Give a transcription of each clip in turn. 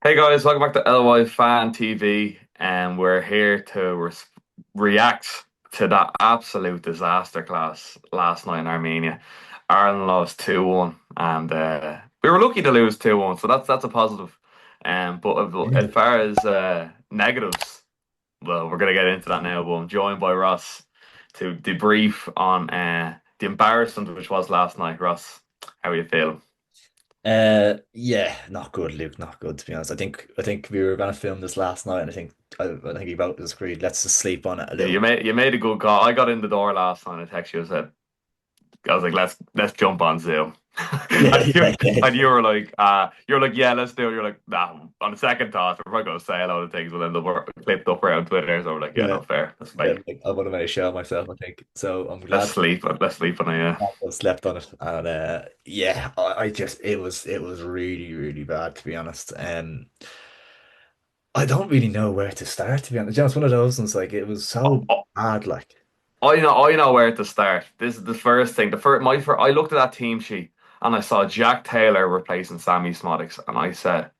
Hey guys, welcome back to LY Fan TV, and we're here to react to that absolute disaster class last night in Armenia. Ireland lost 2-1, and we were lucky to lose 2-1, so that's a positive. But as Yeah. far as negatives, well, we're gonna get into that now. But I'm joined by Ross to debrief on the embarrassment which was last night. Ross, how are you feeling? Yeah, not good, Luke. Not good, to be honest. I think we were gonna film this last night, and I think we both disagreed. Let's just sleep on it a Yeah, little. you made a good call. I got in the door last night. I texted you and said, I was like, let's jump on Zoom. Yeah, And yeah, you yeah. were like, yeah, let's do it. You're like, nah, on the second thought, we're probably gonna say a lot of things, but then they'll work clipped up around Twitter. So we're like, yeah, Yeah, no fair. Let's yeah. fake. Like, I want to make a show of myself, I think. So I'm glad Let's sleep on it, yeah. I slept on it. And yeah, I just it was really, really bad, to be honest. I don't really know where to start, to be honest. Just one of those ones, like it was so Oh, bad, like. I know where to start. This is the first thing. I looked at that team sheet and I saw Jack Taylor replacing Sammy Smodics, and I said,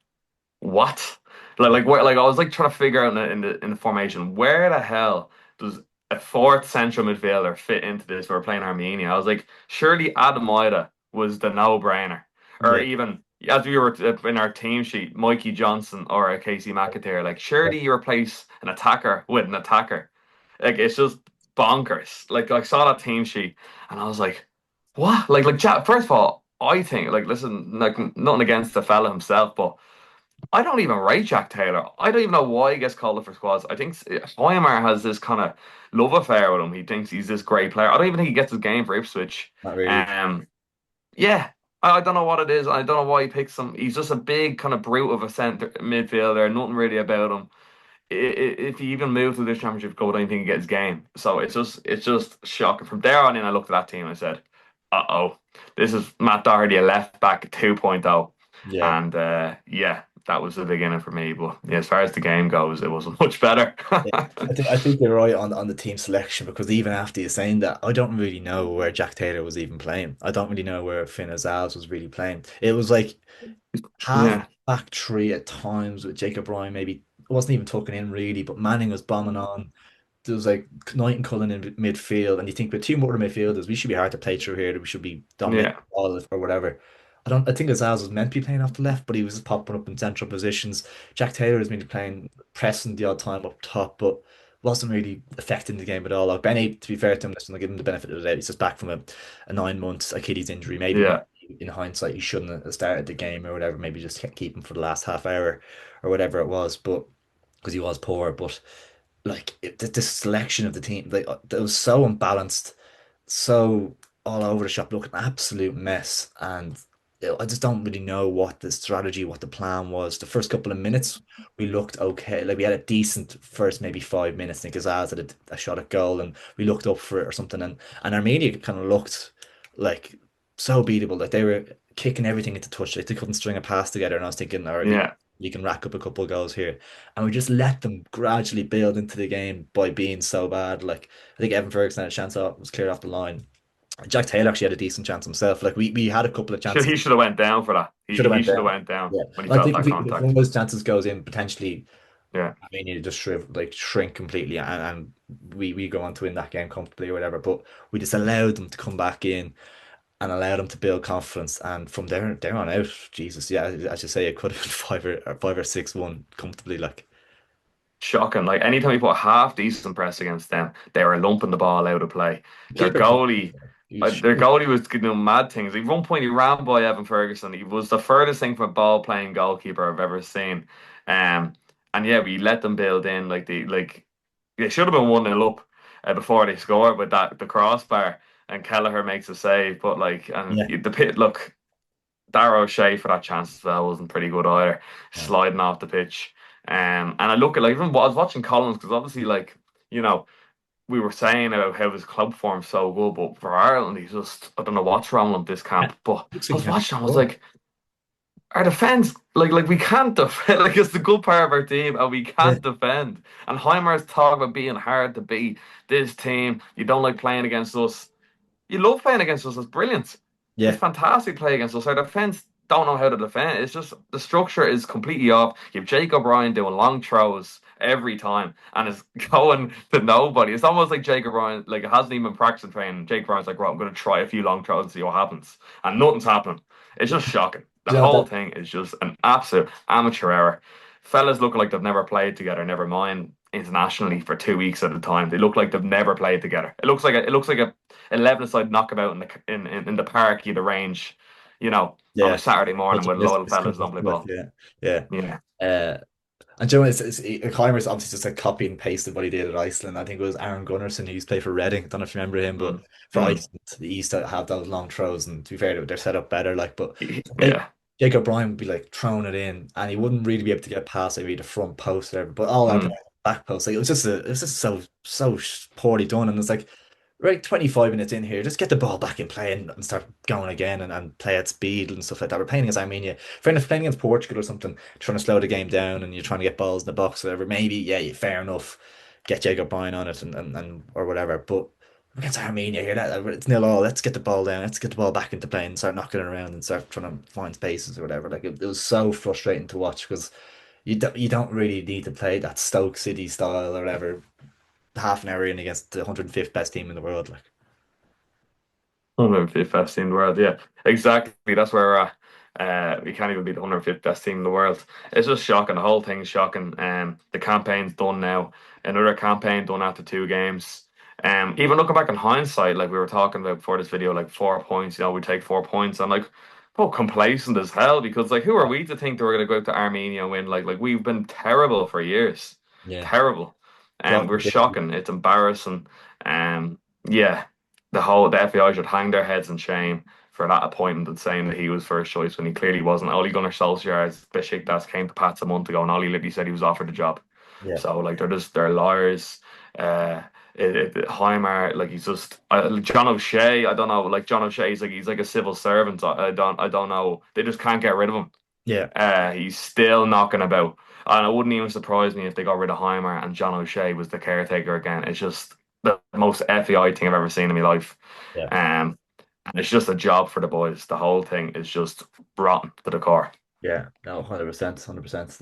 what? Where, I was like trying to figure out in the formation, where the hell does a fourth central midfielder fit into this? We're playing Armenia. I was like, surely Adam Ida was the no-brainer, or Yeah. even as we were in our team sheet, Mikey Johnson or a Casey McAteer. Like, surely you replace an attacker with an attacker. Like, it's just bonkers. Like, I saw that team sheet and I was like, what? Jack, first of all, I think, like, listen, like, nothing against the fella himself, but. I don't even rate Jack Taylor. I don't even know why he gets called up for squads. I think Heimir has this kind of love affair with him. He thinks he's this great player. I don't even think he gets his game for Ipswich. Not really. Um, yeah, I don't know what it is. I don't know why he picks him. He's just a big kind of brute of a centre midfielder. Nothing really about him. If he even moved to this championship goal, I don't think he gets his game. So it's just shocking. From there on in, I looked at that team and I said, "Uh-oh, this is Matt Doherty, a left back 2.0." Yeah. And yeah, that was the beginning for me. But yeah, as far as the game goes, it wasn't much better. Yeah. I think you're right on the team selection because even after you saying that, I don't really know where Jack Taylor was even playing. I don't really know where Finn Azaz was really playing. It was like half Yeah, back three at times with Jacob Ryan maybe wasn't even tucking in really, but Manning was bombing on. There was like Knight and Cullen in midfield, and you think with two more midfielders, we should be hard to play through here. That we should be dominating yeah, the ball or whatever. I don't. I think Azaz was meant to be playing off the left, but he was popping up in central positions. Jack Taylor has been playing pressing the odd time up top, but wasn't really affecting the game at all. Like Benny, to be fair to him, listen, I'll give him the benefit of the doubt. He's just back from a 9 month Achilles injury. Maybe yeah. in hindsight, he shouldn't have started the game or whatever. Maybe just keep him for the last half hour or whatever it was. But because he was poor, but like the selection of the team, like it was so unbalanced, so all over the shop, looking an absolute mess. And I just don't really know what the strategy, what the plan was. The first couple of minutes, we looked okay. Like we had a decent first maybe 5 minutes. I think Azaz had a shot at goal, and we looked up for it or something. And Armenia kind of looked like so beatable. Like they were kicking everything into touch. Like they couldn't string a pass together. And I was thinking, all right, Yeah. you can rack up a couple of goals here. And we just let them gradually build into the game by being so bad. Like I think Evan Ferguson had a chance off, was cleared off the line. Jack Taylor actually had a decent chance himself. Like we had a couple of chances. He should have went down for that. Should have He went should have down. went down Yeah. when he And I felt think that if one contact. of those chances goes in, potentially Yeah. I mean you just shrink completely and we go on to win that game comfortably or whatever. But we just allowed them to come back in and allowed them to build confidence. And from there on out, Jesus, yeah, as you say, it could have been 5 or 6-1 comfortably. Like Shocking. Like anytime you put a half decent press against them, they were lumping the ball out of play. the keeper, Their goalie was doing mad things. At one point, he ran by Evan Ferguson. He was the furthest thing from a ball playing goalkeeper I've ever seen. Um, and yeah, we let them build in they should have been 1-0 up before they scored with the crossbar, and Kelleher makes a save. But and yeah. the pit look. Darrow O'Shea for that chance as well wasn't pretty good either, Yeah. sliding off the pitch. And I look at even I was watching Collins because obviously you know we were saying about how his club form's so good, but for Ireland he's just I don't know what's wrong with this camp. But Looks I like he was can't watching, I was score. like, our defense like we can't defend. Like it's the good part of our team, and we Yeah. can't defend. And Heimer's talk about being hard to beat. This team, you don't like playing against us. You love playing against us. It's brilliant. It's Yeah. fantastic play against us. Our defense. don't know how to defend. It's just the structure is completely off. You have Jake O'Brien doing long throws every time, and it's going to nobody. It's almost like Jake O'Brien, like it hasn't even been practicing training. Jake O'Brien's like, right, I'm going to try a few long throws and see what happens, and nothing's happening. It's just shocking. The You know whole that thing is just an absolute amateur hour. Fellas look like they've never played together. Never mind internationally for 2 weeks at a time. They look like they've never played together. It looks like a 11-a-side knockabout in the park, you the range, on a yeah, Saturday morning such a with loyal fellas misconduct. don't play Like ball. yeah. Yeah. Uh, And Joe, Heimer's obviously just like copy and pasted what he did at Iceland. I think it was Aaron Gunnarsson who used to play for Reading. I don't know if you remember him, but Mm. for Mm. Iceland, he used to have those long throws. And to be fair, they're set up better. Like, but Jake, Yeah. Jake O'Brien would be like throwing it in, and he wouldn't really be able to get past maybe the front post or whatever, but all out the Mm. back post. Like, it was just so poorly done. And it's like, right, 25 minutes in here, just get the ball back in play and start going again and play at speed and stuff like that. We're playing against Armenia. Fair enough, playing against Portugal or something, trying to slow the game down and you're trying to get balls in the box or whatever. Maybe, yeah, fair enough. Get Jacob Bryan on it and or whatever. But against Armenia here, it's nil all. Let's get the ball down. Let's get the ball back into play and start knocking it around and start trying to find spaces or whatever. Like it was so frustrating to watch because you don't really need to play that Stoke City style or whatever half an hour in against the 105th best team in the world. Like. 105th best team in the world. Yeah, exactly. That's where we're at. We can't even be the 105th best team in the world. It's just shocking. The whole thing's shocking. The campaign's done now. Another campaign done after 2 games. Even looking back in hindsight, like we were talking about before this video, like 4 points, we take 4 points. I'm like, oh, complacent as hell because like who are we to think that we're gonna go out to Armenia and win? Like we've been terrible for years. Yeah. Terrible. And Brought we're conviction. shocking. It's embarrassing. Yeah, the FAI should hang their heads in shame for that appointment and saying that he was first choice when he clearly wasn't. Ole Gunnar Solskjaer's Besiktas came to Pats a month ago, and Ollie literally said he was offered the job. Yeah. So like they're liars. Uh, Heimir, like he's just John O'Shea. I don't know. Like John O'Shea, he's like a civil servant. I don't know. They just can't get rid of him. Yeah. He's still knocking about. And it wouldn't even surprise me if they got rid of Heimer and John O'Shea was the caretaker again. It's just the most FEI thing I've ever seen in my life. Yeah. Um, and it's just a job for the boys. The whole thing is just rotten to the core. Yeah. No, 100%, 100%.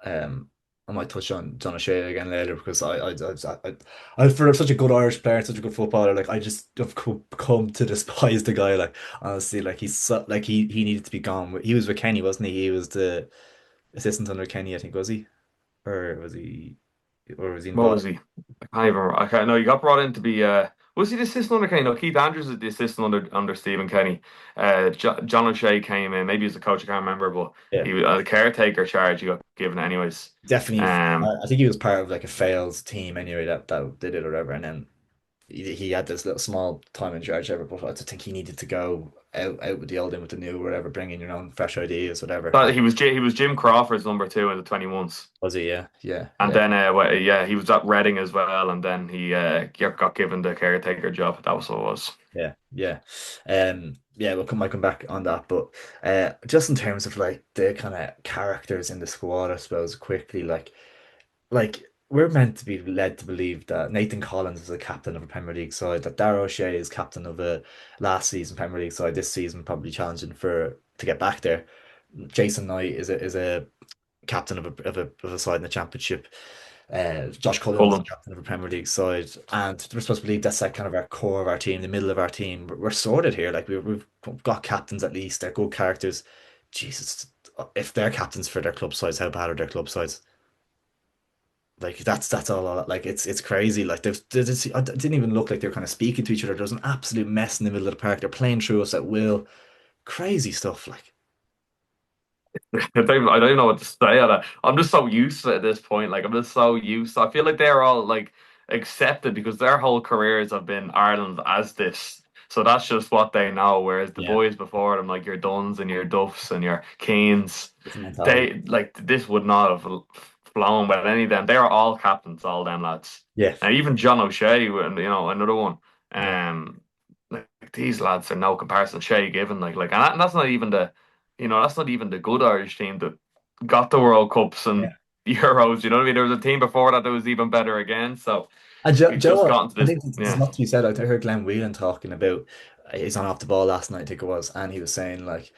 And I might touch on John O'Shea again later because for such a good Irish player, such a good footballer, like I just have come to despise the guy. Like honestly, like he's so, like he needed to be gone. He was with Kenny, wasn't he? He was the assistant under Kenny, I think, was he? Or was he or was he What involved? was he? I can't even. I can't. No, he got brought in to be. Was he the assistant under Kenny? No, Keith Andrews is the assistant under Stephen Kenny. John O'Shea came in. Maybe he's the coach. I can't remember, but Yeah. he was the caretaker charge. He got given anyways. Definitely, Um, I think he was part of like a fails team anyway that did it or whatever, and then he had this little small time in charge ever, but I just think he needed to go out with the old in with the new, whatever, bring in your own fresh ideas, whatever. Thought he was Jim Crawford's number two in the 21s. Was he? Yeah, yeah, And yeah, then, yeah, he was at Reading as well, and then he got given the caretaker job. That was what it was. yeah, yeah. Yeah, might come back on that, but just in terms of like the kind of characters in the squad, I suppose quickly, like we're meant to be led to believe that Nathan Collins is a captain of a Premier League side, that Darragh O'Shea is captain of a last season Premier League side, this season probably challenging for to get back there. Jason Knight is a captain of a side in the Championship. Josh Cullen is Fulham. captain of a Premier League side, and we're supposed to believe that's like kind of our core of our team, the middle of our team. We're sorted here. Like we've got captains at least. They're good characters. Jesus, if they're captains for their club sides, how bad are their club sides? Like that's all. Like it's crazy. Like it didn't even look like they were kind of speaking to each other. There was an absolute mess in the middle of the park. They're playing through us at will. Crazy stuff. Like I don't even know what to say on it. I'm just so used to it at this point. Like I'm just so used to. I feel like they're all like accepted because their whole careers have been Ireland as this. So that's just what they know. Whereas the yeah, boys before them, like your Duns and your Duffs and your Keanes, different mentality. they like this would not have flown with any of them. They are all captains, all them lads. Yeah, And even John O'Shea, and another one. yeah, Like these lads are no comparison. Shay Given, and that's not even that's not even the good Irish team that got the World Cups yeah. and Euros. You know what I mean? There was a team before that was even better again. So And we've just Joe, gotten to I this. think there's Yeah, not to be said. I heard Glenn Whelan talking about he's on off the ball last night, I think it was, and he was saying like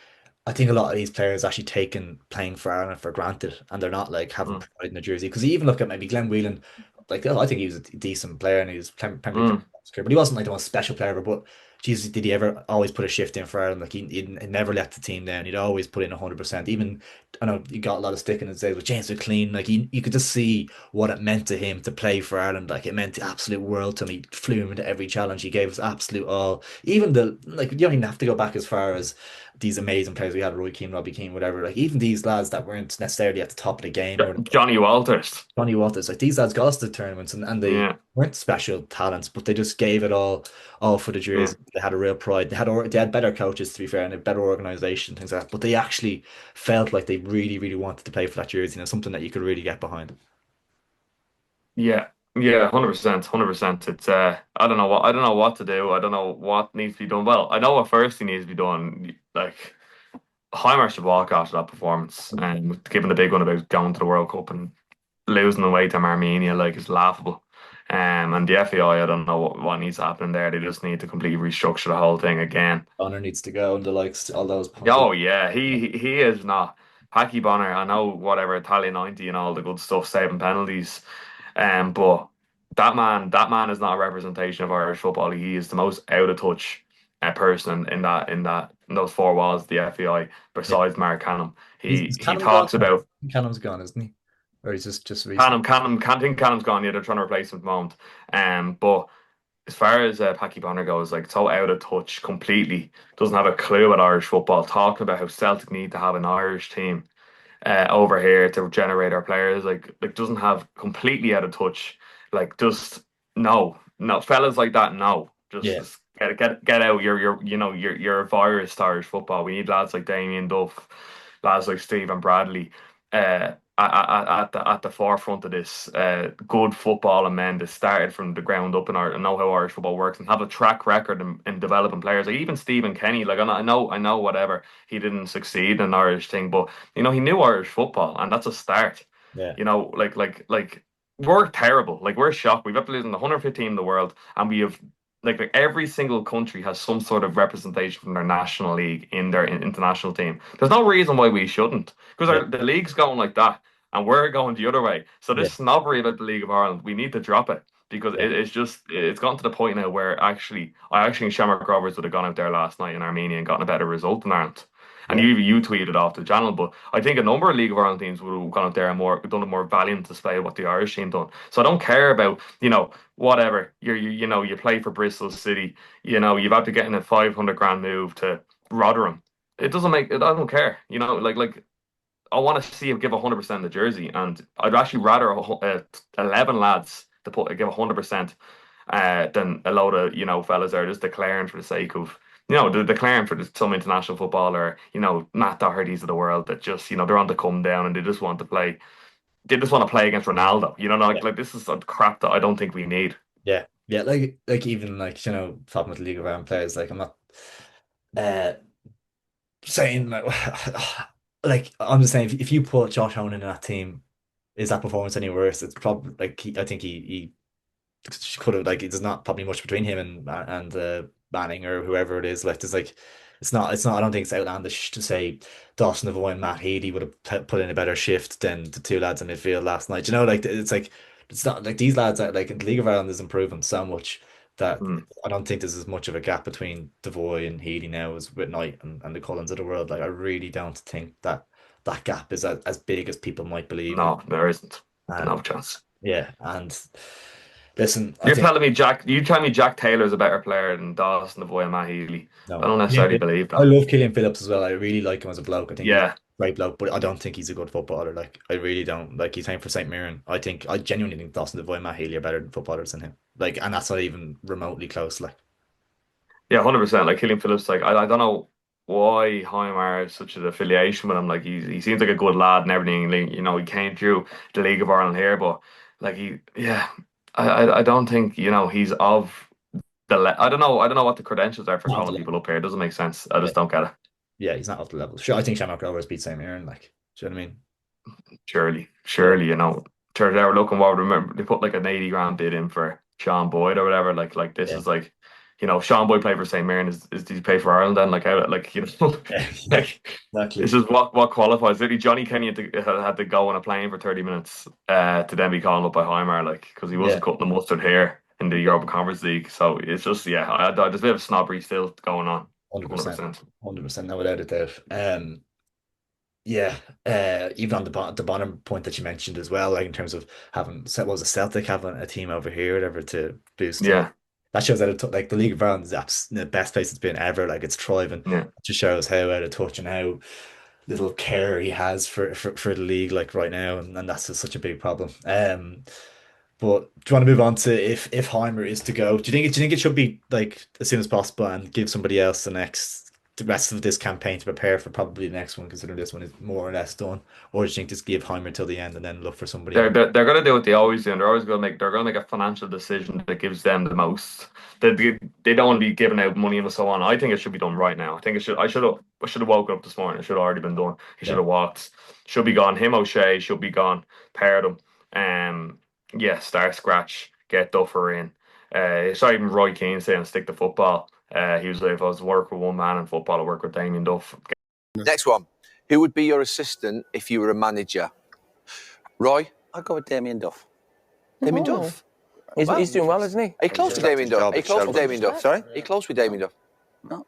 I think a lot of these players actually taking playing for Ireland for granted, and they're not like having Mm, pride in the jersey. Because you even look at maybe Glenn Whelan, like I think he was a decent player and he was Premier League, mm. but he wasn't like the most special player ever. But Jesus, did he ever always put a shift in for Ireland? Like he never let the team down. He'd always put in 100%. Even I know he got a lot of stick in his days with James McLean. Like you could just see what it meant to him to play for Ireland. Like it meant the absolute world to him. He flew him into every challenge. He gave his absolute all. Even the like you don't even have to go back as far as these amazing players we had, Roy Keane, Robbie Keane, whatever. Like even these lads that weren't necessarily at the top of the game or Johnny Walters. Johnny Walters, like these lads got us to tournaments and they Yeah, weren't special talents, but they just gave it all for the yeah. jersey. They had a real pride. They had better coaches to be fair and a better organization, things like that. But they actually felt like they really, really wanted to play for that jersey, and it's something that you could really get behind. Yeah, yeah, 100%, 100%. It's I don't know what to do. I don't know what needs to be done. Well, I know what first thing needs to be done. Like Heimir should walk after that performance, and given the big one about going to the World Cup and losing away to Armenia, like it's laughable. And the FAI, I don't know what needs to happen there. They just need to completely restructure the whole thing again. Honor needs to go, and the likes, all those punches. Oh yeah, he is not. Packy Bonner, I know whatever Italian 90 and all the good stuff, saving penalties. But that man is not a representation of Irish football. He is the most out of touch person in those four walls of the FAI, Yeah, besides Mark Canham. is He Callum gone talks now? about Callum's gone, isn't he? Or he's just recently. Canham, can't think Cannon's gone. Yeah, they're trying to replace him at the moment. But as far as Packy Bonner goes, like so out of touch completely, doesn't have a clue about Irish football. Talking about how Celtic need to have an Irish team over here to generate our players, like doesn't have completely out of touch. Like just no fellas like that. No, Yeah, just get out. You're a virus to Irish football. We need lads like Damien Duff, lads like Stephen Bradley. At the forefront of this good football and men that started from the ground up in Ireland and know how Irish football works and have a track record in developing players like even Stephen Kenny like I know whatever he didn't succeed in an Irish thing but he knew Irish football and that's a start. yeah, Like we're terrible. Like we're shocked. We've up to losing the 150 team in the world, and we have like every single country has some sort of representation from their national league in their international team. There's no reason why we shouldn't, because yeah, the league's going like that, and we're going the other way. So yeah, this snobbery about the League of Ireland, we need to drop it because yeah, it's gotten to the point now where I actually think Shamrock Rovers would have gone out there last night in Armenia and gotten a better result in Ireland. And yeah, you tweeted off the channel, but I think a number of League of Ireland teams would have gone out there and done a more valiant display of what the Irish team done. So I don't care about whatever you play for Bristol City, you've had to get in a 500 grand move to Rotherham. It doesn't make it. I don't care. Like I want to see him give 100% the jersey, and I'd actually rather 11 lads to give 100% than a load of fellas that are just declaring for the sake of they're declaring for some international footballer, Matt Doherty's of the world that just they're on the come down and they just want to play. They just want to play against Ronaldo. yeah, Like this is a crap that I don't think we need. yeah, yeah. Like even like talking with the League of Ireland players, like I'm not uh saying like like I'm just saying if you put Josh Honan in that team, is that performance any worse? It's probably like I think he could have like there's not probably much between him and Manning or whoever it is. Like there's like it's not. I don't think it's outlandish to say Dawson Devoy and Matt Healy would have put in a better shift than the two lads in midfield last night. Like it's like it's not like these lads are like in the League of Ireland is improving so much that Mm. I don't think there's as much of a gap between Devoy and Healy now as with Knight and the Cullens of the world. Like I really don't think that that gap is as big as people might believe. No, there isn't. And No chance. yeah, and listen, I You're think telling me you tell me Jack Taylor's a better player than Dawson Devoy and Matt Healy. I no. don't Killian necessarily Phillips- believe I that. love Killian Phillips as well. I really like him as a bloke. I think he's a Yeah, great bloke, but I don't think he's a good footballer. Like I really don't. Like he's playing for St. Mirren. I genuinely think Dawson Devoy and Matt Healy are better than footballers than him. Like, and that's not even remotely close. Like, yeah, 100%. Like Killian Phillips, like I don't know why Heimir has such an affiliation with him. Like he seems like a good lad and everything. Like, he came through the League of Ireland here, but like yeah, I don't think he's of I don't know what the credentials are for not off the calling people level. up here. It doesn't make sense. I Yeah, just don't get it. yeah, he's not off the level. Sure, I think Shamrock Rovers beat St. Mirren. Like, do you know what I mean? Surely, Yeah, surely, Sure, they were looking what remember they put like an 80 grand bid in for Sean Boyd or whatever. Like this yeah, is like Sean Boyd played for St. Mirren. Did he play for Ireland then? Like how, like Yeah, yeah, like this exactly. is what qualifies. Literally, Johnny Kenny had to go on a plane for 30 minutes to then be called up by Heimir, like because he wasn't Yeah, cutting the mustard here in the yeah, Europa Conference League. So it's just yeah, there's a bit of snobbery still going on, 100%, 100%. 100%, no without a doubt. Yeah, even on the bottom point that you mentioned as well, like in terms of having what was a Celtic having a team over here, whatever, to boost Yeah, that shows that like the League of Ireland is the best place it's been ever. Like it's thriving. yeah. It just shows how out of touch and how little care he has for the league like right now, and that's just such a big problem. But do you want to move on to if Heimer is to go? Do you think it should be like as soon as possible and give somebody else the rest of this campaign to prepare for probably the next one, considering this one is more or less done? Or do you think just give Heimer till the end and then look for somebody They're, in? they're, they're going to do what they always do, and they're going to make a financial decision that gives them the most. They don't want to be giving out money and so on. I think it should be done right now. I think it should. I should have woken up this morning. It should have already been done. He should Yeah. have walked. Should be gone. Him O'Shea should be gone. Pair them. Yeah. Start scratch. Get Duffer in. Sorry, even Roy Keane saying stick to football. He was like, if I was to work with one man in football, I'd work with Damien Duff. Next one. Who would be your assistant if you were a manager? Roy? I'll go with Damien Duff. Damien Oh. Duff? He's doing well, isn't he? Are you close to He's Damien Duff? Are you close with Damien Duff? Sorry? Are you close with Damien Duff? No,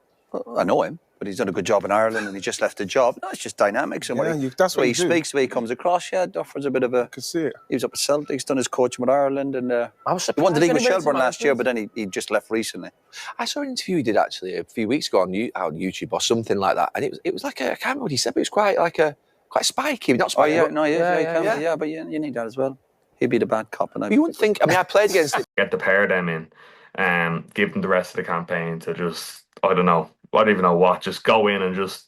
I know him, but he's done a good job in Ireland and he just left the job. No, it's just dynamics and that's the way what he you do. speaks, the way he comes across. Yeah, Duffer's a bit of a. I can see it. He was up at Celtic, he's done his coaching with Ireland, and I was he won the surprised league when with he went to Shelbourne last year, management. but then he just left recently. I saw an interview he did actually a few weeks ago on YouTube or something like that, and it was like I can't remember what he said, but it was quite spiky, not Oh spiky. yeah, but no, yeah. yeah, but you need that as well. He'd be the bad cop, and you wouldn't think. I mean, I played against him. Get the pair of them in, give them the rest of the campaign to just, I don't know, I don't even know what, just go in and just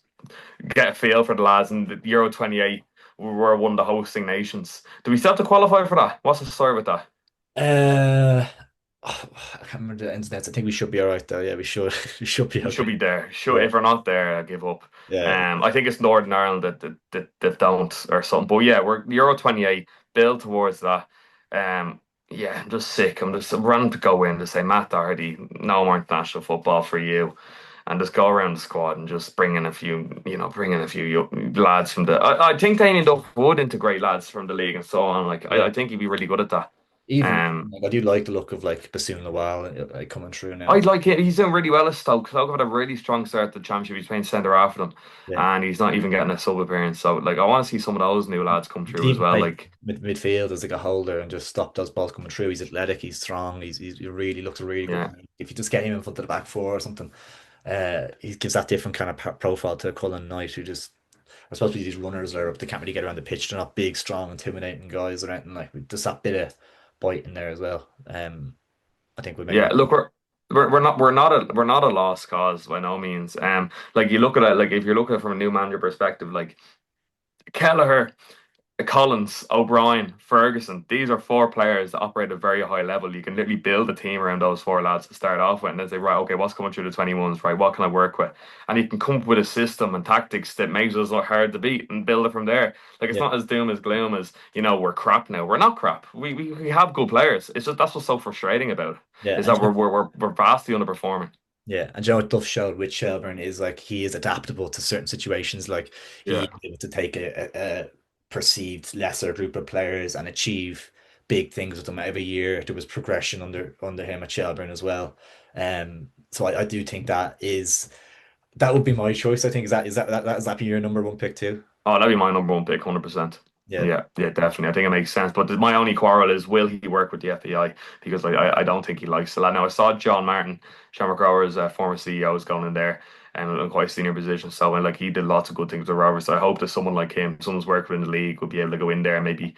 get a feel for the lads. And the Euro 28, we're one of the hosting nations. Do we still have to qualify for that? What's the story with that? Uh, I can't remember the ins and outs. I think we should be all right though. Yeah, we should. We should be We should okay. be there. Should Yeah, if we're not there, I give up. yeah, I think it's Northern Ireland that don't or something. But yeah, we're Euro 28, build towards that. Yeah, I'm just sick. I'm running to go in to say Matt Doherty, no more international football for you, and just go around the squad and just bring in a few lads from the. I think Damien Duff would integrate lads from the league and so on. Like I, yeah. I think he'd be really good at that. Even Um, like, I do like the look of like Bassoon Lawal like, coming through now. I'd like it. He's doing really well at Stoke. Stoke had a really strong start to the championship. He's playing centre half for them, Yeah. and he's not even getting a sub appearance. So, like, I want to see some of those new lads come He can through as even well. play Like, midfield as like a holder and just stop those balls coming through. He's athletic, he's strong, he really looks a really good yeah, man. If you just get him in front of the back four or something, he gives that different kind of profile to Cullen Knight, who just are supposed to be these runners that they can't really get around the pitch. They're not big, strong, intimidating guys or anything like. Just that bit of bite in there as well. I think we make yeah. Look, we're not a lost cause by no means. Like you look at it, like if you're looking at it from a new manager perspective, like Kelleher, Collins, O'Brien, Ferguson, these are four players that operate at a very high level. You can literally build a team around those four lads to start off with and then say, right, okay, what's coming through the 21s, right? What can I work with? And you can come up with a system and tactics that makes us look hard to beat and build it from there. Like it's yeah, not as doom as gloom as, we're crap now. We're not crap. We have good players. It's just that's what's so frustrating about it, yeah, is and that we're vastly underperforming. yeah, and Joe what Duff showed with Shelburne is like he is adaptable to certain situations. Like he Yeah. is able to take a perceived lesser group of players and achieve big things with them every year. There was progression under him at Shelburne as well. So I do think that would be my choice. I think is that be your number one pick too? Oh, that'd be my number one pick, 100%. Yeah, Yeah, yeah, definitely. I think it makes sense. But my only quarrel is, will he work with the FAI? Because I don't think he likes the lad. Now, I saw John Martin, Shamrock Rovers' former CEO, is going in there and in quite a senior position. So, and like he did lots of good things with Rovers. So I hope that someone like him, someone's worked in the league, would be able to go in there and maybe,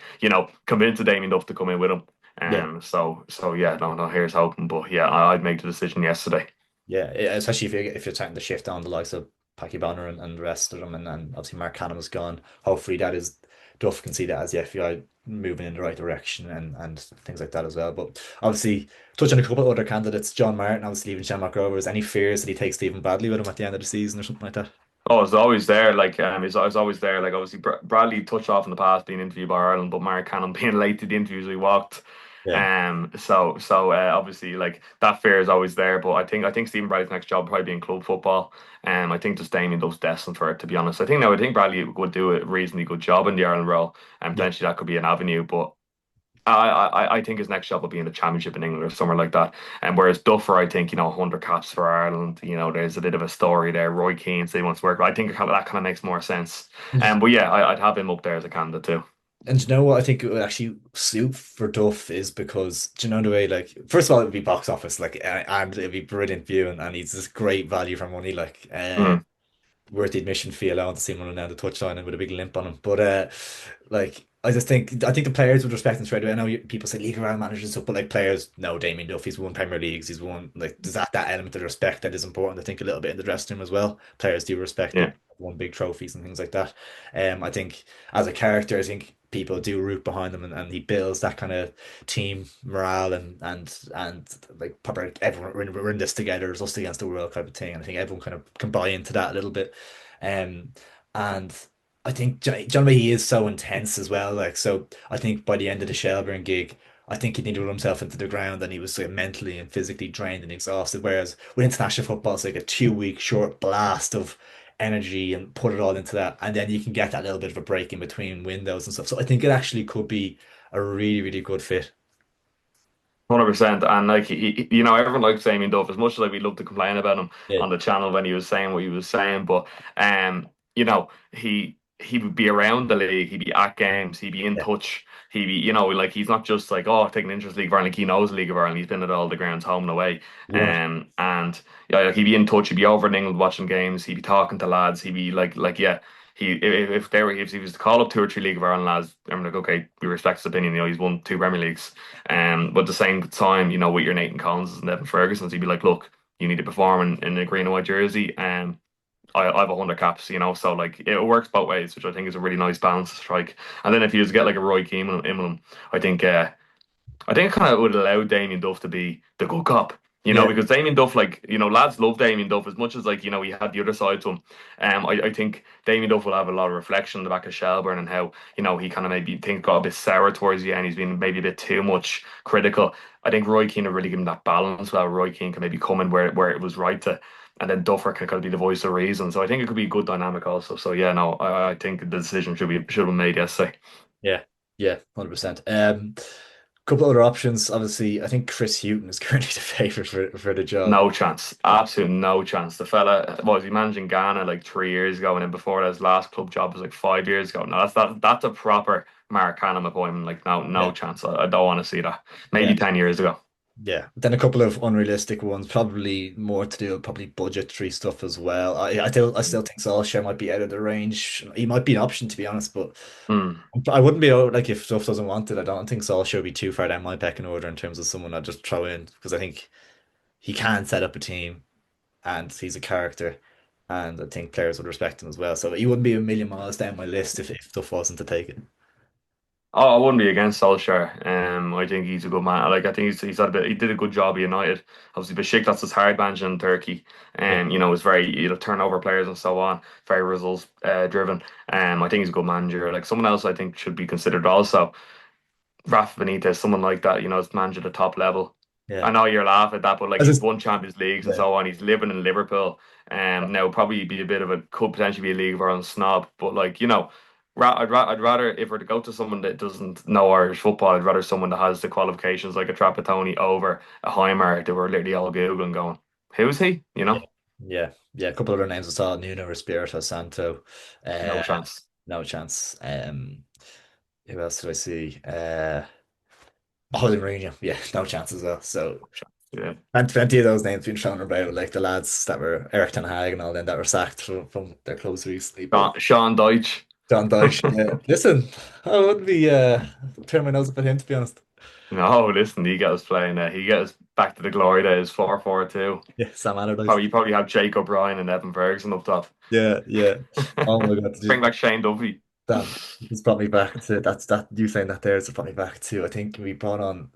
convince Damien Duff to come in with him. yeah, So yeah, no, here's hoping. But yeah, I'd make the decision yesterday. yeah. Especially if you're starting to shift on the likes of Paki Bonner and the rest of them, and obviously Mark Canham is gone. Hopefully, that is Duff can see that as the FEI moving in the right direction and things like that as well. But obviously, touching on a couple of other candidates, John Martin, obviously leaving Shamrock Rovers. Any fears that he takes Stephen Bradley with him at the end of the season or something like that? Oh, it's always there. Like, it's always there. Like, obviously, Bradley touched off in the past being interviewed by Ireland, but Mark Cannon being late to the interviews, we walked. Yeah. Obviously like that fear is always there. But I think Stephen Bradley's next job will probably be in club football. I think just Damien Duff's destined for it, to be honest. I think Bradley would do a reasonably good job in the Ireland role, and Yeah. potentially that could be an avenue. But I think his next job will be in the Championship in England or somewhere like that. And whereas Duffer, I think, 100 caps for Ireland, there's a bit of a story there. Roy Keane said he wants to work. I think that kind of makes more sense. But yeah, I'd have him up there as a candidate too. And do you know what I think it would actually suit for Duff is because do you know the way like first of all it would be box office like and it'd be brilliant viewing and he's this great value for money like Mm. worth the admission fee alone to see him running down the touchline and with a big limp on him. But like I think the players would respect him straight away. I know people say league around managers and stuff, but like players know Damien Duff. He's won Premier Leagues. He's won like there's that element of respect that is important. I think a little bit in the dressing room as well. Players do respect him. Yeah. Won big trophies and things like that. I think as a character, I think people do root behind him and he builds that kind of team morale and like proper everyone we're in this together, it's us against the world type of thing. And I think everyone kind of can buy into that a little bit. Um, and I think John May he is so intense as well. Like so, I think by the end of the Shelburne gig, I think he needed to run himself into the ground and he was like, mentally and physically drained and exhausted. Whereas with international football, it's like a 2 week short blast of energy and put it all into that, and then you can get that little bit of a break in between windows and stuff. So I think it actually could be a really, really good fit. 100%. And like everyone likes Damien Duff as much as like we love to complain about him Yeah, on the channel when he was saying what he was saying. But he would be around the league, he'd be at games, he'd be in yeah, touch, he'd be, like he's not just like, oh, taking interest in League of Ireland, like, he knows the League of Ireland, he's been at all the grounds home and away. one, And yeah, like, he'd be in touch, he'd be over in England watching games, he'd be talking to lads, he'd be like yeah. If he was to call up 2 or 3 League of Ireland lads, I'm like, okay, we respect his opinion. He's won 2 Premier Leagues. But at the same time, with your Nathan Collins and Evan Ferguson's, he'd be like, look, you need to perform in a green and white jersey. I have 100 caps, so like it works both ways, which I think is a really nice balance to strike. And then if you just get like a Roy Keane in him, I think it kind of would allow Damien Duff to be the good cop, yeah, because Damien Duff, like, lads love Damien Duff as much as like, he had the other side to him. I think Damien Duff will have a lot of reflection in the back of Shelburne and how, he kind of maybe think got a bit sour towards the end. He's been maybe a bit too much critical. I think Roy Keane will really give him that balance where Roy Keane can maybe come in where it was right to, and then Duffer can kind of be the voice of reason. So I think it could be a good dynamic also. So yeah, no, I think the decision should be made yesterday. yeah, yeah, 100%. Couple other options. Obviously, I think Chris Hughton is currently the favorite for the job. No chance. Absolute no chance. The fella was he managing Ghana like 3 years ago, and then before that, his last club job was like 5 years ago. No, that's a proper Mark Canham appointment. Like no Yeah, chance. I don't want to see that. yeah. Maybe 10 years ago. Yeah, then a couple of unrealistic ones, probably more to do with probably budgetary stuff as well. I still think Solskjaer might be out of the range. He might be an option to be honest, but Hmm. I wouldn't be like if stuff doesn't want it. I don't think Solskjaer would be too far down my pecking order in terms of someone I'd just throw in because I think he can set up a team and he's a character, and I think players would respect him as well. So he wouldn't be a million miles down my list if stuff wasn't to take it. Oh, I wouldn't be against Solskjaer. I think he's a good man. Like I think he's had a bit. He did a good job at United. Obviously, Besiktas is hard managing in Turkey, Yeah, and it's very turnover players and so on. Very results driven. I think he's a good manager. Like someone else, I think should be considered also. Rafa Benitez, someone like that. Has managed at the top level. yeah. I know you're laughing at that, but like As he's is, won Champions Leagues and yeah, so on. He's living in Liverpool. yeah, Now probably be a bit of a could potentially be a League of Ireland snob, but like I'd rather if we're to go to someone that doesn't know Irish football, I'd rather someone that has the qualifications like a Trapattoni over a Heimir that we're literally all googling going, who's he? yeah, yeah, yeah. A couple other names I saw: Nuno Espirito Santo. No Uh, chance. no chance. Who else did I see? Jose Mourinho. Yeah, no chance as well. So No chance. Yeah. and plenty of those names being thrown about, like the lads that were Eric Ten Hag and all them that were sacked from their clubs recently. But Sean Dyche. John Dyche, yeah. Listen, I wouldn't be turn my nose up at him to be honest. No, listen, he got us playing. He got us back to the glory days. 4-4-2. Yeah, Sam Allardyce. Probably have Jake O'Brien and Evan Ferguson up top. Yeah, yeah. Oh my God, Bring back Shane Duffy. that it's brought me back to that you saying that there. It's brought me back to I think we brought on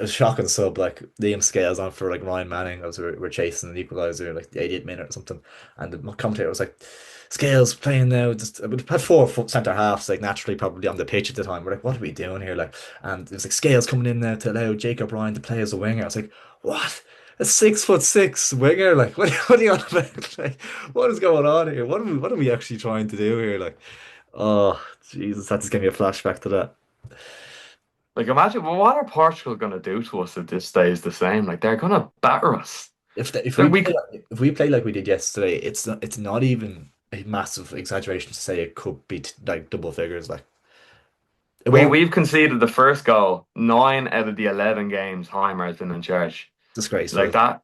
a shocking sub like Liam Scales on for like Ryan Manning as we're chasing an equalizer like the 88th minute or something, and the commentator was like, Scales playing now. Just we had four centre halves, like naturally probably on the pitch at the time. We're like, what are we doing here? Like, and it was like Scales coming in now to allow Jacob Ryan to play as a winger. I was like, what? A 6'6" winger? Like, what are you on about? Like, what is going on here? What are we actually trying to do here? Like, oh Jesus, that just gave me a flashback to that. Like, imagine, well, what are Portugal going to do to us if this stays the same? Like, they're going to batter us. If Like, we we play could, if we play like we did yesterday, it's not even a massive exaggeration to say it could be like double figures. Like it we won't we've conceded the first goal 9 out of the 11 games Heimer has been in charge. Like disgraceful. that.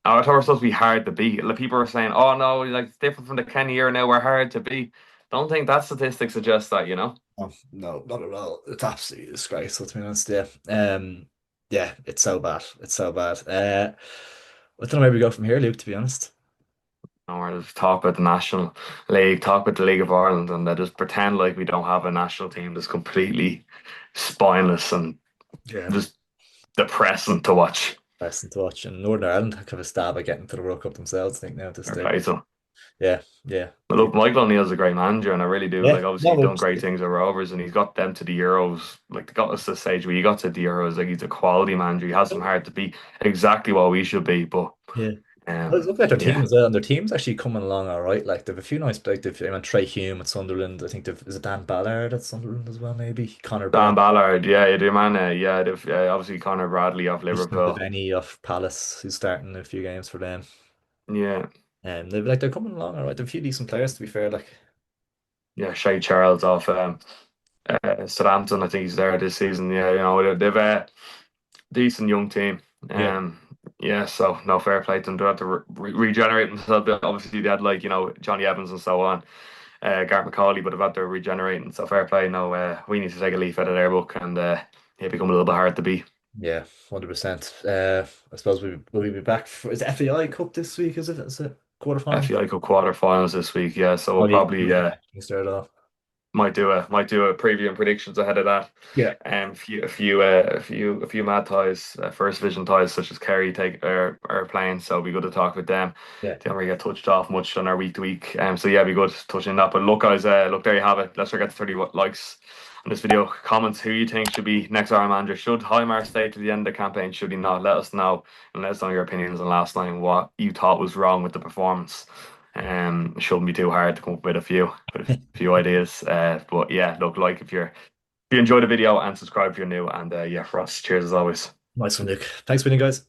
I thought we're supposed to be hard to beat. Like, people were saying, "Oh no, like it's different from the Kenny era now. We're hard to beat." Don't think that statistic suggests that. Oh, no, not at all. It's absolutely disgraceful to be honest. Yeah. Yeah, it's so bad. It's so bad. I don't know where we go from here, Luke, to be honest. We're just talk about the National League, talk about the League of Ireland, and they just pretend like we don't have a national team that's completely spineless and Yeah. just depressing to watch. Lesson to watch. And Northern Ireland have a stab at getting to the World Cup themselves, I think, now at this Fair stage. play to them. Yeah, yeah. But look, Michael O'Neill's a great manager, and I really do. Yeah. Like, obviously, No, he's done great things at Rovers, and he's got them to the Euros. Like, they got us to the stage where he got to the Euros. Like, he's a quality manager. He has them hard to beat, exactly what we should be. But yeah. I was looking at their team yeah, as well, and their team's actually coming along all right. Like they've a few nice, like they've Trey Hume at Sunderland. I think they've is it Dan Ballard at Sunderland as well, maybe Connor Dan Brad, Ballard, yeah, you do, man. Yeah, they've obviously Conor Bradley of Liverpool. Devaney of Palace, who's starting a few games for them. Yeah, And they're coming along all right. They've a few decent players to be fair. Like yeah, Shay Charles off Southampton. I think he's there this season. Yeah, they've a decent young team. yeah, Yeah, so no, fair play to them. They had to regenerate themselves. Obviously, they had, like, Johnny Evans and so on, Gareth McCauley, but they've had to regenerate. And so fair play. No, we need to take a leaf out of their book and yeah, become a little bit hard to beat. yeah, 100%. I suppose we be back for is it FAI Cup this week? Is it quarterfinal? FAI Cup quarterfinals this week. Yeah, so Oh, we'll yeah, probably start off. might do a preview and predictions ahead of that. Yeah, A few mad ties, first division ties such as Kerry are playing, so it'll be good to talk with them. yeah. They don't really get touched off much on our week to week. So yeah, it'll be good touching that. But look, guys, look, there you have it. Let's get to 30 likes on this video. Comments who you think should be next Iron manager. Should Heimir stay to the end of the campaign? Should he not? Let us know, and let us know your opinions on last night, what you thought was wrong with the performance. It shouldn't be too hard to come up with a few ideas. But yeah, look, like if you enjoyed the video, and subscribe if you're new. And yeah, for us, cheers as always. Nice one, Luke. Thanks for watching, guys.